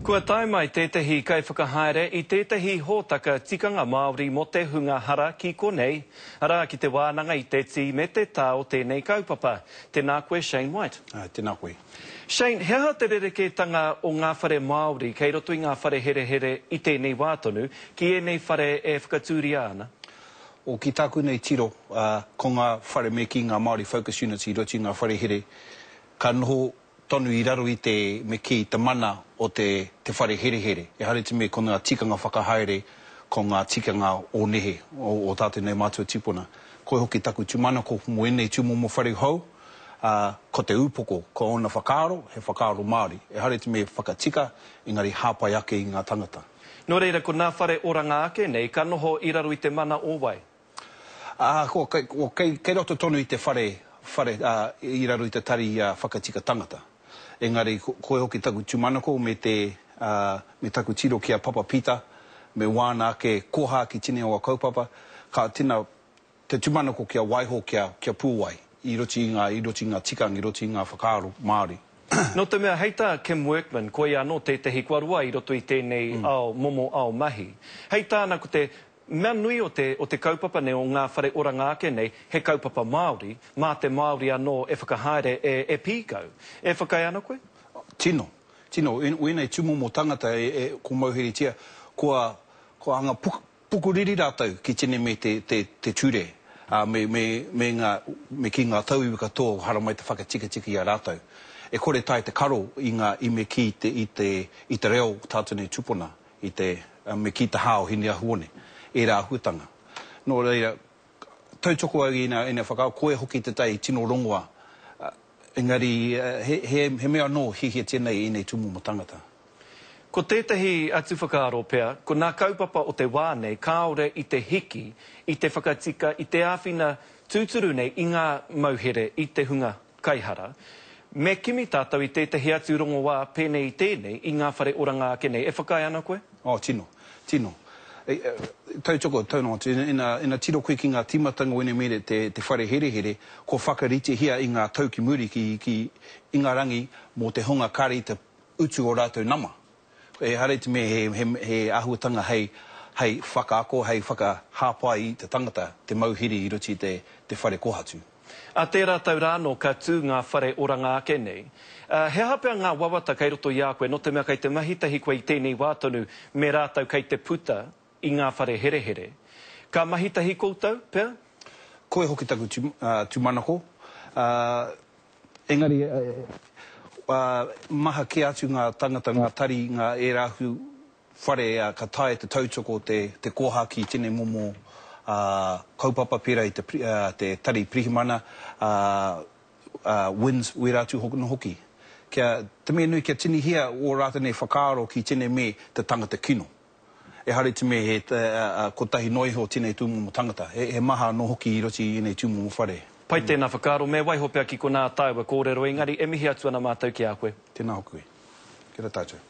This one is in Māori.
Kua tae mai tētahi kai whakahaere I tētahi hōtaka tikanga Māori mo te hunga hara ki konei. Ara ki te wānanga I te ti me te tā o tēnei kaupapa. Tēnā koe Shane White. Tēnā koe. Shane, he aha te rerekētanga o ngā whare Māori kei roto I ngā whare here I tēnei wātonu ki ēnei whare e whakatūri ana? O ki tāku nei tiro, ko ngā whare me ki ngā Māori Focus Units I roti ngā whare here, ka noho tonu I raro I te me ki te mana o te whare here. E hare te me ko ngā tikanga whakahaere, ko ngā tikanga o nehe, o tātou nei mātua tipuna. Koe hoki taku tūmanako mo enei tūmomo whare hau, ko te upoko, ko ona whakaaro, he whakaaro Māori. E hare te me whakatika, engari hāpai ake I ngā tangata. Nō reira, ko ngā whare oranga ake nei, ka noho I raro I te mana o wai? Kei roto tonu I te whare I raro I te tari whakatika tangata. Engari, koe hoki taku tūmanako me taku tiro kia Papa Pita, me wāna ake koha ki tine o a kaupapa, ka tina te tūmanako kia waiho kia pūwai, I roti ngā tikanga, I roti ngā whakaaro Māori. No te mea, heita Kim Workman, koe anō tētahi kua rua I roto I tēnei ao momo ao mahi. Heita ana ko te mea nui o te kaupapa ne o ngā whare oranga ake nei, he kaupapa Māori, mā te Māori anō e whakahaere e pīkau. E whakai ana koe? Tino. Uenei tūmomo tangata ko mauheri tia, ko anga pukuriri rātau ki tine me te ture, me ki ngā tau iwika tō haramai te whakatika I a rātau. E kore tai te karo I me ki I te reo tātou nei tupuna, me ki te hao hini ahuone. E rā hutanga. Nō reira, tautoko au ina whakao, koe hoki te tai tino rongoa. Engari, he mea nō hihia tēnei I nei tūmomo tangata. Ko tētahi atu whakaaro pēr, ko ngā kaupapa o te wānei, kāore I te hiki, I te whakatika, I te āwhina tūturu nei I ngā mauhere I te hunga kaihara. Me kimi tātou I tētahi atu rongoa pēnei I tēnei I ngā whare oranga ake nei. E whakai ana koe? Tino. Tautoko, ina tiro koe ki ngā timatanga wene mere te whare here, ko whakarite hia I ngā tauki muri ki ngā rangi mō te honga kari te utu o rātou nama. E hare te me he ahuatanga hei whakaako, hei whakahāpai I te tangata, te mauhiri I roti te whare kohatu. A tērā tau rāno ka tū ngā whare oranga ake nei. He hapea ngā wawata kei roto I a koe, no te mea kei te mahitahi koe I tēnei wātonu me rātau kei te puta I ngā whare here. Ka mahitahi koutou, pēr? Koe hoki taku tūmanako. Engari, maha ke atu ngā tangata, ngā tari, ngā e rahu whare ka tae te tautoko te koha ki tēnei momo kaupapa pēra I te tari prihimana, wins we rātu no hoki. Kia te mea nui kia tini hia o rāta nei whakaaro ki tēnei me te tangata kino. E hare te me ko tahi noiho tēnei tūmomo tangata. He maha no hoki I roti I nei tūmomo whare. Pai tēnā whakaaro, me waiho pēr ki ko nā tāua kōrero, engari e mihi atu ana mātou ki a koe. Tēnā hoki. Kia rā tātou.